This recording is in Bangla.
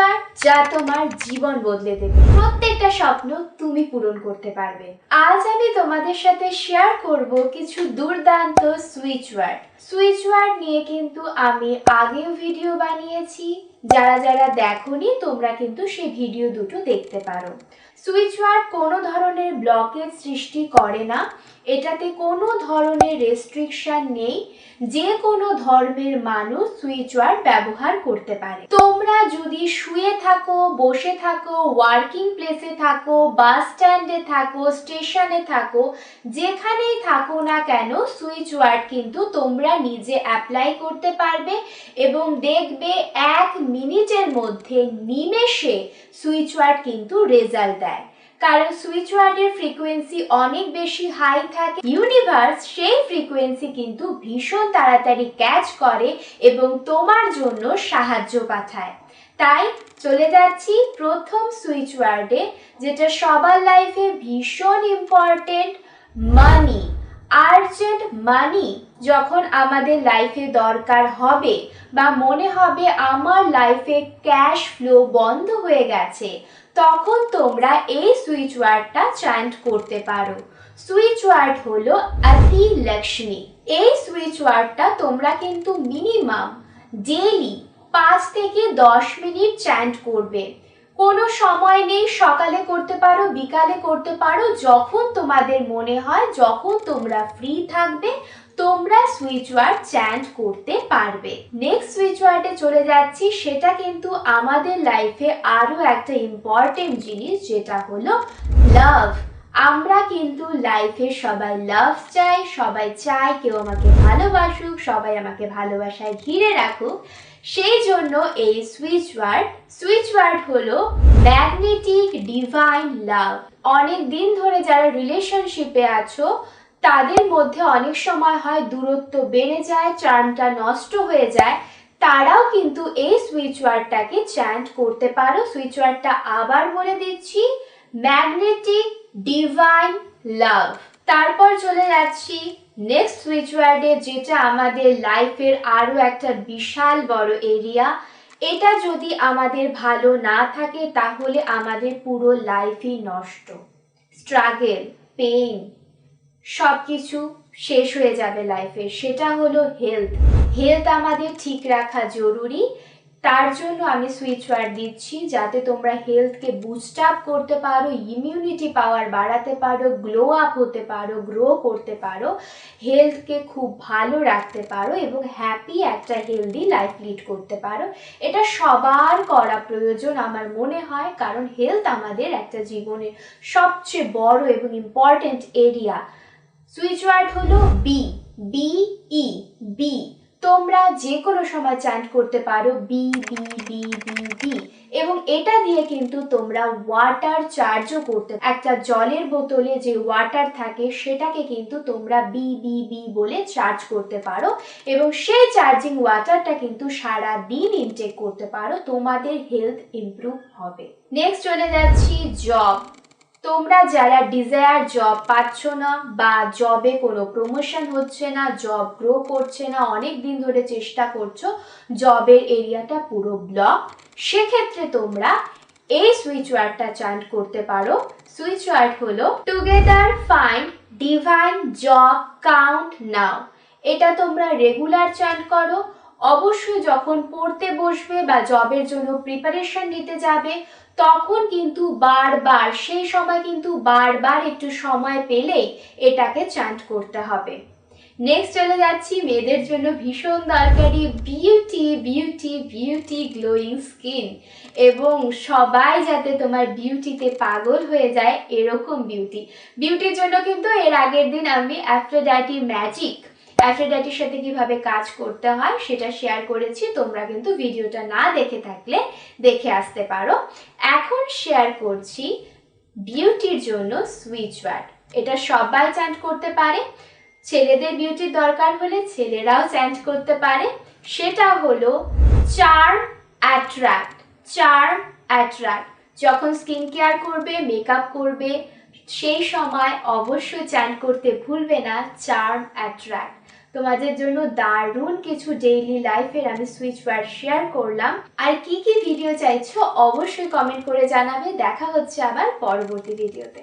ওয়ার্ড যা তোমার জীবন বদলে দেবে। প্রত্যেকটা স্বপ্ন তুমি পূরণ করতে পারবে। আজ আমি তোমাদের সাথে শেয়ার করব কিছু দুর্দান্ত সুইচ ওয়ার্ড। সুইচ ওয়ার্ড নিয়ে কিন্তু আমি আগেও ভিডিও বানিয়েছি, যারা দেখোনি তোমরা কিন্তু সেই ভিডিও দুটো দেখতে পারো। সুইচ ওয়ার্ড কোনো ধরনের ব্লকেজ সৃষ্টি করে না, এটাতে কোনো ধরনের রেস্ট্রিকশন নেই, যে কোনো ধর্মের মানুষ সুইচ ওয়ার্ড ব্যবহার করতে পারে। তোমরা যদি শুয়ে থাকো, বসে থাকো, ওয়ার্কিং প্লেসে থাকো, বাস স্ট্যান্ডে থাকো, স্টেশনে থাকো, যেখানেই থাকো না কেন সুইচ ওয়ার্ড কিন্তু তোমরা নিজে অ্যাপ্লাই করতে পারবে এবং দেখবে 1 মিনিটের মধ্যে নিমেষে সুইচ ওয়ার্ড কিন্তু রেজাল্ট দেয়। কারণ সুইচ ওয়ার্ডের ফ্রিকোয়েন্সি অনেক বেশি হাই থাকে, ইউনিভার্স সেই ফ্রিকোয়েন্সি কিন্তু ভীষণ তাড়াতাড়ি ক্যাচ করে এবং তোমার জন্য সাহায্য পাঠায়। তাই চলে যাচ্ছি প্রথম সুইচ ওয়ার্ডে, যেটা সবার লাইফে ভীষণ ইম্পর্টেন্ট, মানি। আর্জেন্ট মানি যখন আমাদের লাইফে দরকার হবে বা মনে হবে আমার লাইফে ক্যাশ ফ্লো বন্ধ হয়ে গেছে, তখন তোমরা এই সুইচ ওয়ার্ডটা চ্যান্ট করতে পারো। সুইচ ওয়ার্ড হলো অতি লক্ষ্মী। এই সুইচ ওয়ার্ডটা তোমরা কিন্তু মিনিমাম ডেইলি 5 থেকে 10 মিনিট চ্যান্ট করবে। কোনো সময় নেই, সকালে করতে পারো, বিকালে করতে পারো, যখন তোমাদের মনে হয়, যখন তোমরা ফ্রি থাকবে তোমরা সুইচ ওয়ার্ড চ্যান্ট করতে পারবে। নেক্সট সুইচ ওয়ার্ডে চলে যাচ্ছি, সেটা কিন্তু আমাদের লাইফে আরো একটা ইম্পর্টেন্ট জিনিস, যেটা হলো লাভ। আমরা কিন্তু লাইফে সবাই লাভ চাই, সবাই চায় কেউ আমাকে ভালোবাসুক, সবাই আমাকে ভালোবাসায় ঘিরে রাখুক। সেই জন্য এই সুইচ ওয়ার্ড হলো ম্যাগনেটিক ডিভাইন লাভ। অনেক দিন ধরে যারা রিলেশনশিপে আছো তাদের মধ্যে অনেক সময় হয় দূরত্ব বেড়ে যায়, চার্মটা নষ্ট হয়ে যায়, তারাও কিন্তু এই সুইচ ওয়ার্ডটাকে চ্যান্ট করতে পারো। সুইচ ওয়ার্ডটা আবার বলে দিচ্ছি, ম্যাগনেটিক ডিভাইন লাভ। তারপর চলে যাচ্ছি নেক্সট সুইচ ওয়ার্ডে, যেটা আমাদের লাইফের আরো একটা বিশাল বড় এরিয়া। এটা যদি আমাদের ভালো না থাকে তাহলে আমাদের পুরো লাইফই নষ্ট। স্ট্রাগল, পেইন সবকিছু শেষ হয়ে যাবে লাইফে। সেটা হলো হেলথ আমাদের ঠিক রাখা জরুরি। তার জন্য আমি সুইচ ওয়ার্ড দিচ্ছি, যাতে তোমরা হেলথকে বুস্ট আপ করতে পারো, ইমিউনিটি পাওয়ার বাড়াতে পারো, গ্লো আপ হতে পারো, গ্রো করতে পারো, হেলথকে খুব ভালো রাখতে পারো এবং হ্যাপি একটা হেলদি লাইফ লিড করতে পারো। এটা সবার করা প্রয়োজন আমার মনে হয়, কারণ হেলথ আমাদের একটা জীবনের সবচেয়ে বড় এবং ইম্পর্টেন্ট এরিয়া। সুইচ ওয়ার্ড হলো বি। তোমরা যে কোনো সময় চ্যান্ট করতে পারো be be be be be, এবং এটা দিয়ে কিন্তু তোমরা ওয়াটার চার্জও করতে, একটা জলের বোতলে যে ওয়াটার থাকে সেটাকে কিন্তু তোমরা বি বি বি বলে চার্জ করতে পারো এবং সেই চার্জিং ওয়াটারটা কিন্তু সারা দিন ইনটেক করতে পারো, তোমাদের হেলথ ইমপ্রুভ হবে। নেক্সট চলে যাচ্ছি জব। তোমরা যারা ডিজায়ার জব পাচ্ছ না বা জবে কোনো প্রমোশন হচ্ছে না, জব গ্রো করছে না, অনেক দিন ধরে চেষ্টা করছো, জবের এরিয়াটা পুরো ব্লক, সেক্ষেত্রে তোমরা এই সুইচ ওয়ার্ডটা চ্যান্ট করতে পারো। সুইচ ওয়ার্ড হলো together find divine job count now. এটা তোমরা রেগুলার চ্যান্ট করো। অবশ্যই যখন পড়তে বসবে বা জবের জন্য প্রিপারেশন নিতে যাবে তখন কিন্তু বারবার, সেই সময় কিন্তু বারবার একটু সময় পেলেই এটাকে চ্যান্ট করতে হবে। নেক্সট চলে যাচ্ছি মেয়েদের জন্য ভীষণ দরকারি, বিউটি গ্লোয়িং স্কিন, এবং সবাই যাতে তোমার বিউটিতে পাগল হয়ে যায় এরকম বিউটির জন্য কিন্তু এর আগের দিন আমি অ্যাফ্রোডাইটির সাথে কিভাবে কাজ করতে হয় সেটা শেয়ার করেছি, তোমরা কিন্তু ভিডিওটা না দেখে থাকলে দেখে আসতে পারো। এখন শেয়ার করছি বিউটির জন্য সুইচ ওয়ার্ড। এটা সবাই চ্যান্ট করতে পারে, ছেলেদের বিউটির দরকার হলে ছেলেরাও চ্যান্ট করতে পারে। সেটা হলো চার্ম অ্যাট্রাক্ট। যখন স্কিন কেয়ার করবে, মেকআপ করবে, সেই সময় অবশ্যই চ্যান্ট করতে ভুলবে না চার্ম অ্যাট্রাক্ট। তোমাদের জন্য দারুণ কিছু ডেইলি লাইফের আমি সুইচ ওয়ার্ড শেয়ার করলাম। আর কি কি ভিডিও চাইছো অবশ্যই কমেন্ট করে জানাবে। দেখা হচ্ছে আবার পরবর্তী ভিডিওতে।